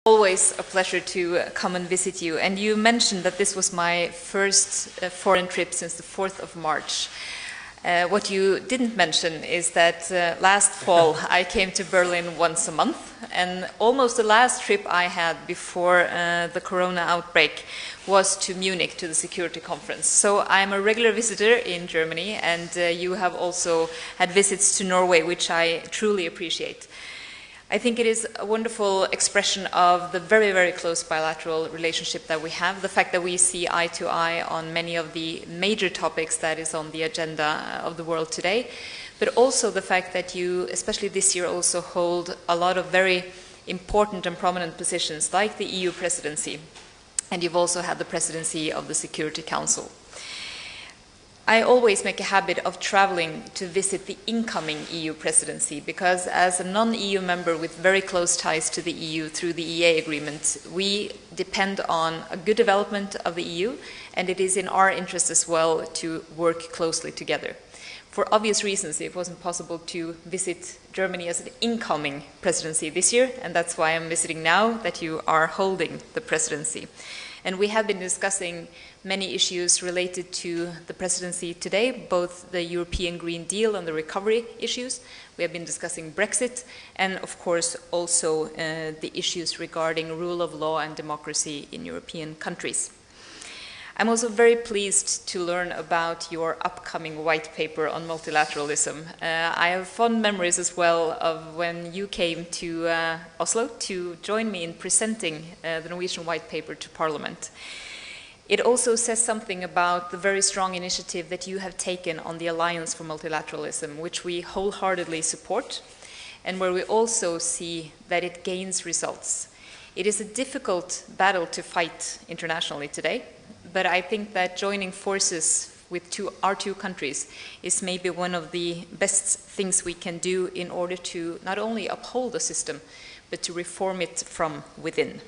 Always a pleasure to come and visit you. And you mentioned that this was my first foreign trip since the 4th of March. What you didn't mention is that last fall I came to Berlin once a month, and almost the last trip I had before the corona outbreak was to Munich to the security conference. So I'm a regular visitor in Germany, and you have also had visits to Norway, which I truly appreciate. I think it is a wonderful expression of the very, very close bilateral relationship that we have, the fact that we see eye to eye on many of the major topics that is on the agenda of the world today, but also the fact that you, especially this year, also hold a lot of very important and prominent positions, like the EU presidency, and you've also had the presidency of the Security Council. I always make a habit of traveling to visit the incoming EU presidency because as a non-EU member with very close ties to the EU through the EA agreement, we depend on a good development of the EU, and it is in our interest as well to work closely together. For obvious reasons, it wasn't possible to visit Germany as an incoming presidency this year, and that's why I'm visiting now that you are holding the presidency. And we have been discussing many issues related to the presidency today, both the European Green Deal and the recovery issues. We have been discussing Brexit and, of course, also the issues regarding rule of law and democracy in European countries. I'm also very pleased to learn about your upcoming white paper on multilateralism. I have fond memories as well of when you came to Oslo to join me in presenting the Norwegian white paper to Parliament. It also says something about the very strong initiative that you have taken on the Alliance for Multilateralism, which we wholeheartedly support, and where we also see that it gains results. It is a difficult battle to fight internationally today, but I think that joining forces with our two countries is maybe one of the best things we can do in order to not only uphold the system, but to reform it from within.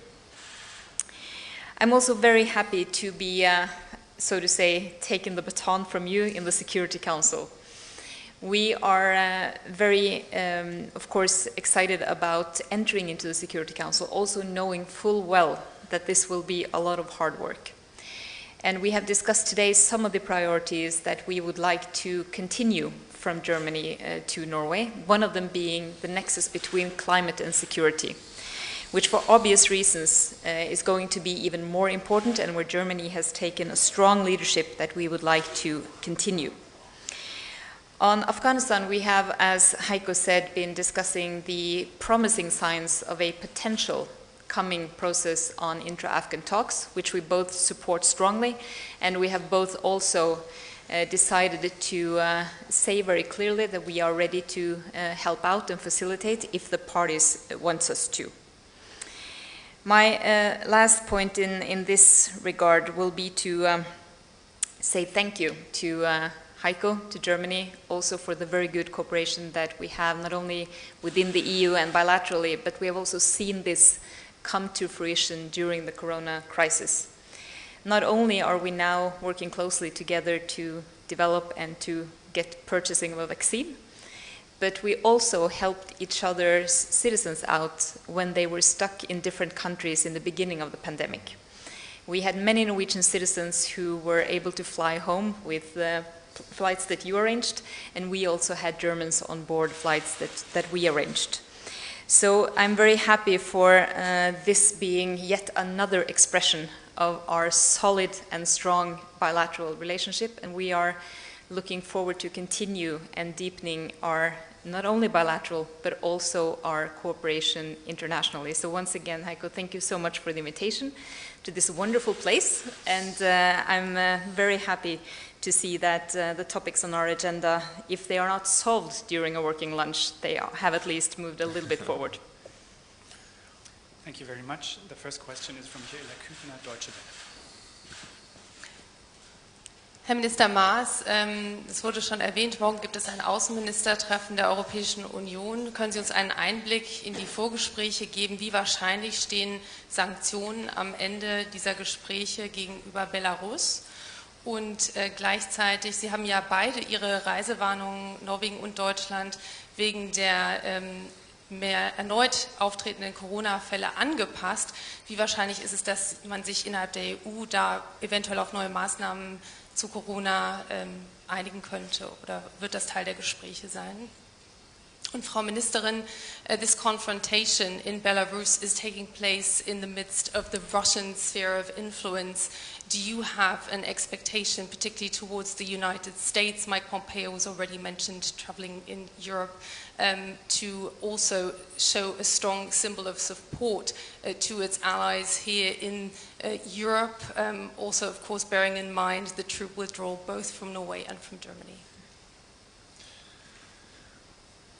I'm also very happy to be, so to say, taking the baton from you in the Security Council. We are very, of course, excited about entering into the Security Council, also knowing full well that this will be a lot of hard work. And we have discussed today some of the priorities that we would like to continue from Germany to Norway, one of them being the nexus between climate and security, which for obvious reasons is going to be even more important, and where Germany has taken a strong leadership that we would like to continue. On Afghanistan, we have, as Heiko said, been discussing the promising signs of a potential coming process on intra-Afghan talks, which we both support strongly, and we have both also decided to say very clearly that we are ready to help out and facilitate if the parties want us to. My last point in this regard will be to say thank you to Heiko, to Germany, also for the very good cooperation that we have, not only within the EU and bilaterally, but we have also seen this come to fruition during the corona crisis. Not only are we now working closely together to develop and to get purchasing of a vaccine, but we also helped each other's citizens out when they were stuck in different countries in the beginning of the pandemic. We had many Norwegian citizens who were able to fly home with flights that you arranged, and we also had Germans on board flights that we arranged. So I'm very happy for this being yet another expression of our solid and strong bilateral relationship, and we are looking forward to continue and deepening our not only bilateral but also our cooperation internationally. So once again, Heiko, thank you so much for the invitation to this wonderful place, and I'm very happy to see that the topics on our agenda, if they are not solved during a working lunch, they have at least moved a little bit forward. Thank you very much. The first question is from Küchner, Deutsche Welle. Herr Minister Maas, es wurde schon erwähnt, morgen gibt es ein Außenministertreffen der Europäischen Union. Können Sie uns einen Einblick in die Vorgespräche geben? Wie wahrscheinlich stehen Sanktionen am Ende dieser Gespräche gegenüber Belarus? Und gleichzeitig, Sie haben ja beide Ihre Reisewarnungen, Norwegen und Deutschland, wegen der mehr erneut auftretenden Corona-Fälle angepasst. Wie wahrscheinlich ist es, dass man sich innerhalb der EU da eventuell auf neue Maßnahmen zu Corona einigen könnte, oder wird das Teil der Gespräche sein? Und Frau Ministerin, this confrontation in Belarus is taking place in the midst of the Russian sphere of influence. Do you have an expectation, particularly towards the United States? Mike Pompeo was already mentioned traveling in Europe, to also show a strong symbol of support to its allies here in Europe, also of course bearing in mind the troop withdrawal both from Norway and from Germany.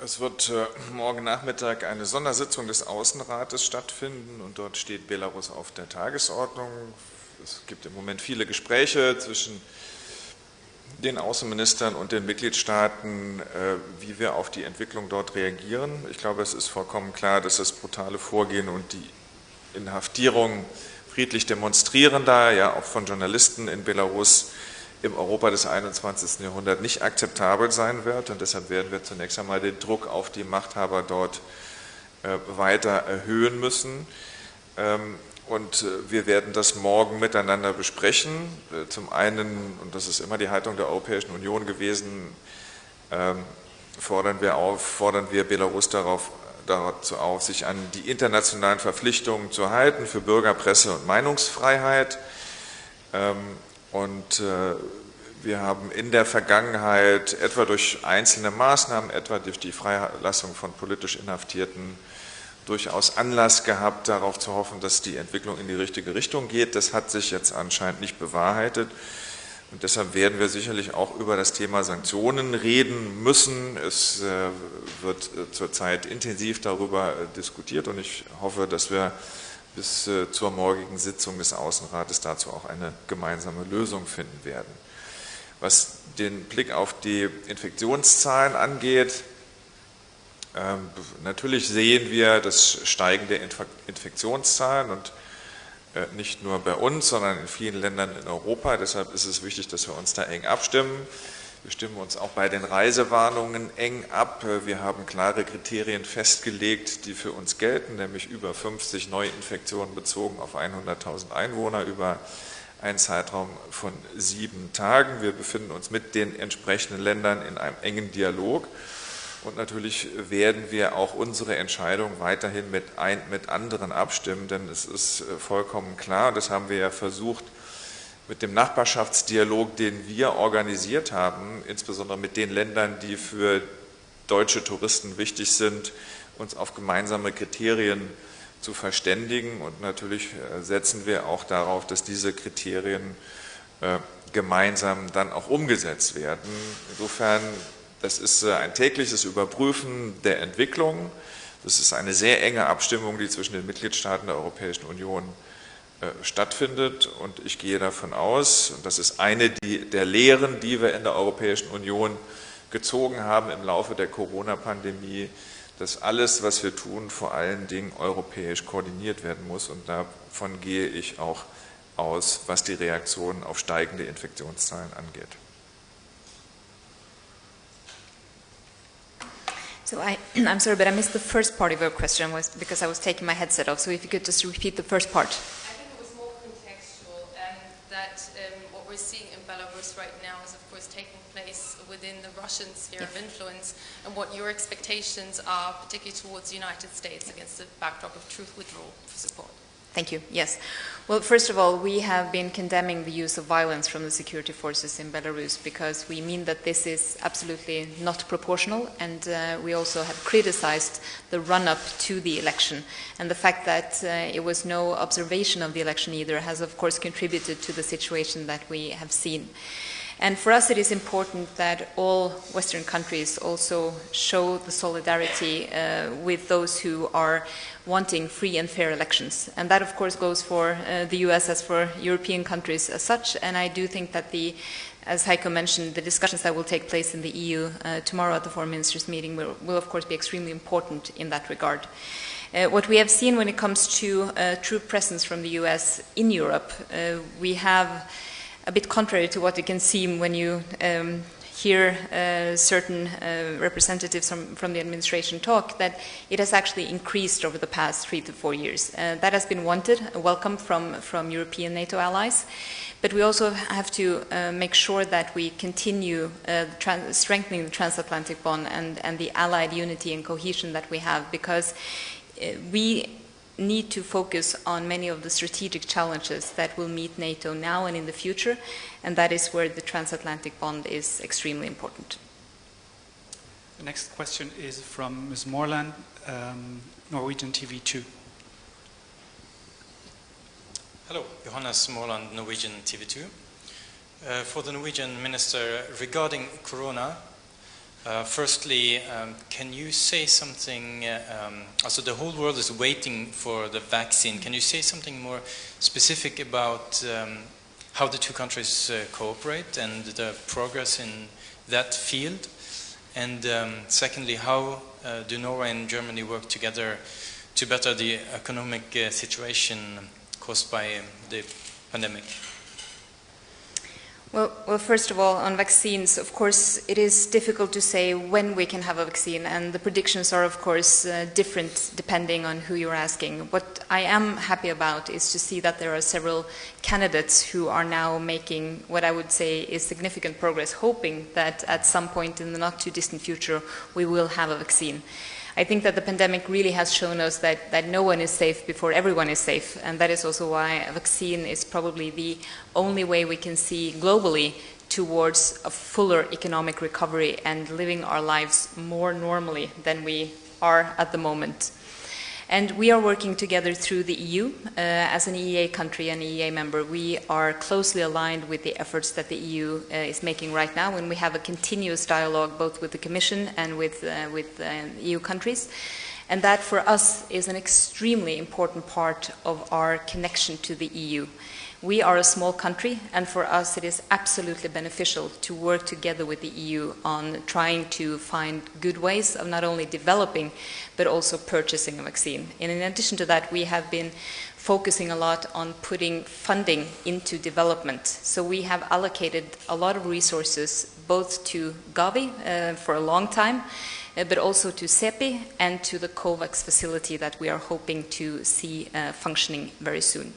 Es wird morgen Nachmittag eine Sondersitzung des Außenrates stattfinden und dort steht Belarus auf der Tagesordnung. Es gibt im Moment viele Gespräche zwischen den Außenministern und den Mitgliedstaaten, wie wir auf die Entwicklung dort reagieren. Ich glaube, es ist vollkommen klar, dass das brutale Vorgehen und die Inhaftierung friedlich Demonstrierender, ja auch von Journalisten in Belarus, im Europa des 21. Jahrhunderts nicht akzeptabel sein wird. Und deshalb werden wir zunächst einmal den Druck auf die Machthaber dort weiter erhöhen müssen. Und wir werden das morgen miteinander besprechen. Zum einen, und das ist immer die Haltung der Europäischen Union gewesen, fordern wir Belarus dazu auf, sich an die internationalen Verpflichtungen zu halten für Bürger-, Presse- und Meinungsfreiheit. Und wir haben in der Vergangenheit etwa durch einzelne Maßnahmen, etwa durch die Freilassung von politisch Inhaftierten, durchaus Anlass gehabt, darauf zu hoffen, dass die Entwicklung in die richtige Richtung geht. Das hat sich jetzt anscheinend nicht bewahrheitet. Und deshalb werden wir sicherlich auch über das Thema Sanktionen reden müssen. Es wird zurzeit intensiv darüber diskutiert und ich hoffe, dass wir bis zur morgigen Sitzung des Außenrates dazu auch eine gemeinsame Lösung finden werden. Was den Blick auf die Infektionszahlen angeht, natürlich sehen wir das Steigen der Infektionszahlen und nicht nur bei uns, sondern in vielen Ländern in Europa. Deshalb ist es wichtig, dass wir uns da eng abstimmen. Wir stimmen uns auch bei den Reisewarnungen eng ab. Wir haben klare Kriterien festgelegt, die für uns gelten, nämlich über 50 Neuinfektionen bezogen auf 100.000 Einwohner über einen Zeitraum von 7 Tagen. Wir befinden uns mit den entsprechenden Ländern in einem engen Dialog und natürlich werden wir auch unsere Entscheidung weiterhin mit anderen abstimmen, denn es ist vollkommen klar, das haben wir ja versucht, mit dem Nachbarschaftsdialog, den wir organisiert haben, insbesondere mit den Ländern, die für deutsche Touristen wichtig sind, uns auf gemeinsame Kriterien zu verständigen. Und natürlich setzen wir auch darauf, dass diese Kriterien gemeinsam dann auch umgesetzt werden. Insofern, das ist ein tägliches Überprüfen der Entwicklung. Das ist eine sehr enge Abstimmung, die zwischen den Mitgliedstaaten der Europäischen Union stattfindet und ich gehe davon aus, und das ist eine der Lehren, die wir in der Europäischen Union gezogen haben im Laufe der Corona-Pandemie, dass alles, was wir tun, vor allen Dingen europäisch koordiniert werden muss und davon gehe ich auch aus, was die Reaktion auf steigende Infektionszahlen angeht. So I'm sorry, but I missed the first part of your question because I was taking my headset off, so if you could just repeat the first part. What we're seeing in Belarus right now is of course taking place within the Russian sphere of influence, and what your expectations are, particularly towards the United States against the backdrop of truth withdrawal support. Thank you. Yes. Well, first of all, we have been condemning the use of violence from the security forces in Belarus because we mean that this is absolutely not proportional, and we also have criticized the run-up to the election. And the fact that it was no observation of the election either has, of course, contributed to the situation that we have seen. And for us, it is important that all Western countries also show the solidarity with those who are wanting free and fair elections. And that, of course, goes for the US as for European countries as such. And I do think that as Heiko mentioned, the discussions that will take place in the EU tomorrow at the Foreign Ministers meeting will of course, be extremely important in that regard. What we have seen when it comes to troop presence from the US in Europe, we have a bit contrary to what it can seem when you hear certain representatives from the administration talk, that it has actually increased over the past 3 to 4 years. That has been wanted, welcome from European NATO allies. But we also have to make sure that we continue strengthening the transatlantic bond and the allied unity and cohesion that we have, because we need to focus on many of the strategic challenges that will meet NATO now and in the future, and that is where the transatlantic bond is extremely important. The next question is from Ms. Morland, Norwegian TV2. Hello, Johannes Morland, Norwegian TV2. For the Norwegian Minister, regarding Corona, firstly, can you say something, also the whole world is waiting for the vaccine. Can you say something more specific about how the two countries cooperate and the progress in that field? And secondly, how do Norway and Germany work together to better the economic situation caused by the pandemic? Well, first of all, on vaccines, of course, it is difficult to say when we can have a vaccine, and the predictions are, of course, different depending on who you're asking. What I am happy about is to see that there are several candidates who are now making what I would say is significant progress, hoping that at some point in the not-too-distant future we will have a vaccine. I think that the pandemic really has shown us that no one is safe before everyone is safe, and that is also why a vaccine is probably the only way we can see globally towards a fuller economic recovery and living our lives more normally than we are at the moment. And we are working together through the EU. As an EEA country and EEA member, we are closely aligned with the efforts that the EU is making right now, and we have a continuous dialogue both with the Commission and with EU countries. And that for us is an extremely important part of our connection to the EU. We are a small country, and for us it is absolutely beneficial to work together with the EU on trying to find good ways of not only developing but also purchasing a vaccine. And in addition to that, we have been focusing a lot on putting funding into development. So we have allocated a lot of resources both to Gavi for a long time, but also to CEPI and to the COVAX facility that we are hoping to see functioning very soon.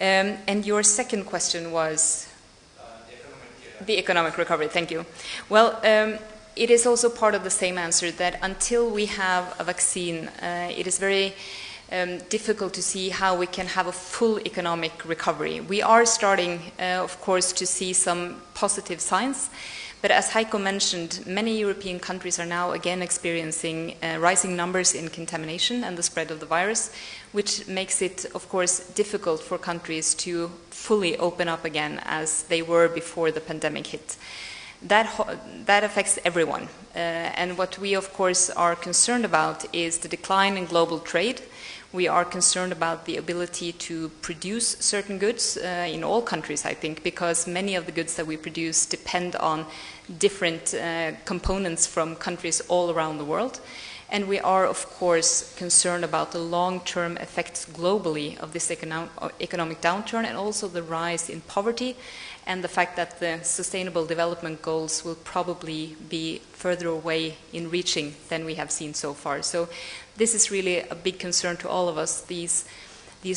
And your second question was? The economic recovery, thank you. Well, it is also part of the same answer that until we have a vaccine, it is very difficult to see how we can have a full economic recovery. We are starting, of course, to see some positive signs. But as Heiko mentioned, many European countries are now again experiencing rising numbers in contamination and the spread of the virus, which makes it, of course, difficult for countries to fully open up again as they were before the pandemic hit. That affects everyone. And what we, of course, are concerned about is the decline in global trade. We are concerned about the ability to produce certain goods in all countries, I think, because many of the goods that we produce depend on different components from countries all around the world. And we are, of course, concerned about the long-term effects globally of this economic downturn, and also the rise in poverty, and the fact that the Sustainable Development Goals will probably be further away in reaching than we have seen so far. So this is really a big concern to all of us, these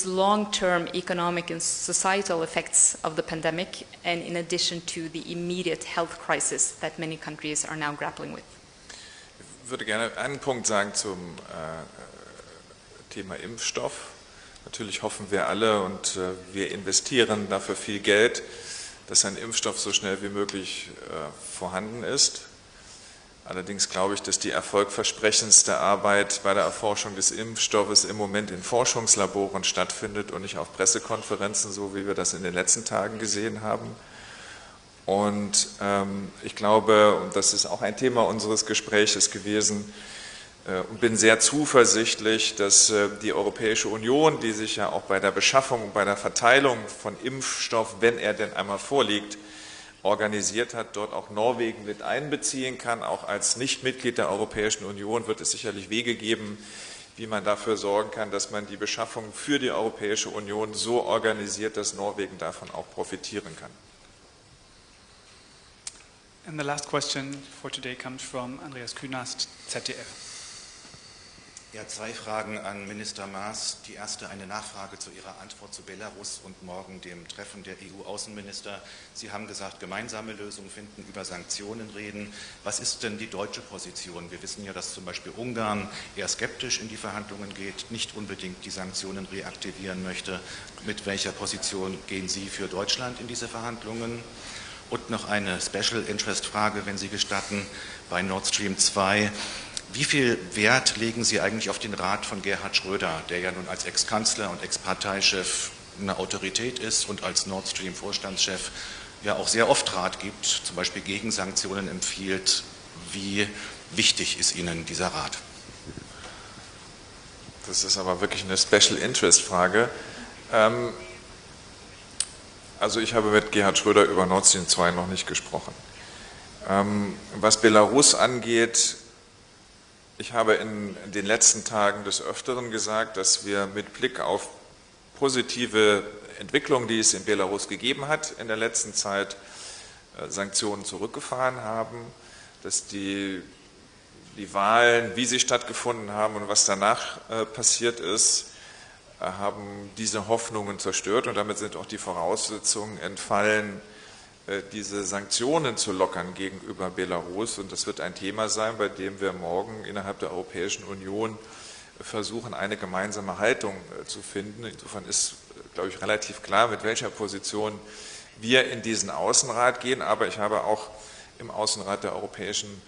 long-term economic and societal effects of the pandemic, and in addition to the immediate health crisis that many countries are now grappling with. Ich würde gerne einen Punkt sagen zum Thema Impfstoff. Natürlich hoffen wir alle und wir investieren dafür viel Geld, dass ein Impfstoff so schnell wie möglich vorhanden ist. Allerdings glaube ich, dass die erfolgversprechendste Arbeit bei der Erforschung des Impfstoffes im Moment in Forschungslaboren stattfindet und nicht auf Pressekonferenzen, so wie wir das in den letzten Tagen gesehen haben. Und ich glaube, und das ist auch ein Thema unseres Gespräches gewesen, und bin sehr zuversichtlich, dass die Europäische Union, die sich ja auch bei der Beschaffung und bei der Verteilung von Impfstoff, wenn er denn einmal vorliegt, organisiert hat, dort auch Norwegen mit einbeziehen kann. Auch als Nichtmitglied der Europäischen Union wird es sicherlich Wege geben, wie man dafür sorgen kann, dass man die Beschaffung für die Europäische Union so organisiert, dass Norwegen davon auch profitieren kann. And the last question for today comes from Andreas Künast, ZDF. Ja, zwei Fragen an Minister Maas. Die erste eine Nachfrage zu Ihrer Antwort zu Belarus und morgen dem Treffen der EU-Außenminister. Sie haben gesagt, gemeinsame Lösungen finden, über Sanktionen reden. Was ist denn die deutsche Position? Wir wissen ja, dass zum Beispiel Ungarn eher skeptisch in die Verhandlungen geht, nicht unbedingt die Sanktionen reaktivieren möchte. Mit welcher Position gehen Sie für Deutschland in diese Verhandlungen? Und noch eine Special Interest Frage, wenn Sie gestatten, bei Nord Stream 2. Wie viel Wert legen Sie eigentlich auf den Rat von Gerhard Schröder, der ja nun als Ex-Kanzler und Ex-Parteichef eine Autorität ist und als Nord Stream-Vorstandschef ja auch sehr oft Rat gibt, zum Beispiel Gegensanktionen empfiehlt? Wie wichtig ist Ihnen dieser Rat? Das ist aber wirklich eine Special Interest Frage. Also ich habe mit Gerhard Schröder über Nord Stream 2 noch nicht gesprochen. Was Belarus angeht, ich habe in den letzten Tagen des Öfteren gesagt, dass wir mit Blick auf positive Entwicklungen, die es in Belarus gegeben hat, in der letzten Zeit Sanktionen zurückgefahren haben, dass die Wahlen, wie sie stattgefunden haben und was danach passiert ist, haben diese Hoffnungen zerstört und damit sind auch die Voraussetzungen entfallen, diese Sanktionen zu lockern gegenüber Belarus. Und das wird ein Thema sein, bei dem wir morgen innerhalb der Europäischen Union versuchen, eine gemeinsame Haltung zu finden. Insofern ist, glaube ich, relativ klar, mit welcher Position wir in diesen Außenrat gehen. Aber ich habe auch im Außenrat der Europäischen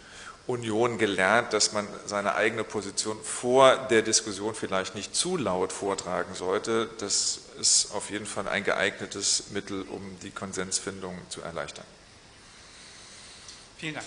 Union gelernt, dass man seine eigene Position vor der Diskussion vielleicht nicht zu laut vortragen sollte. Das ist auf jeden Fall ein geeignetes Mittel, um die Konsensfindung zu erleichtern. Vielen Dank.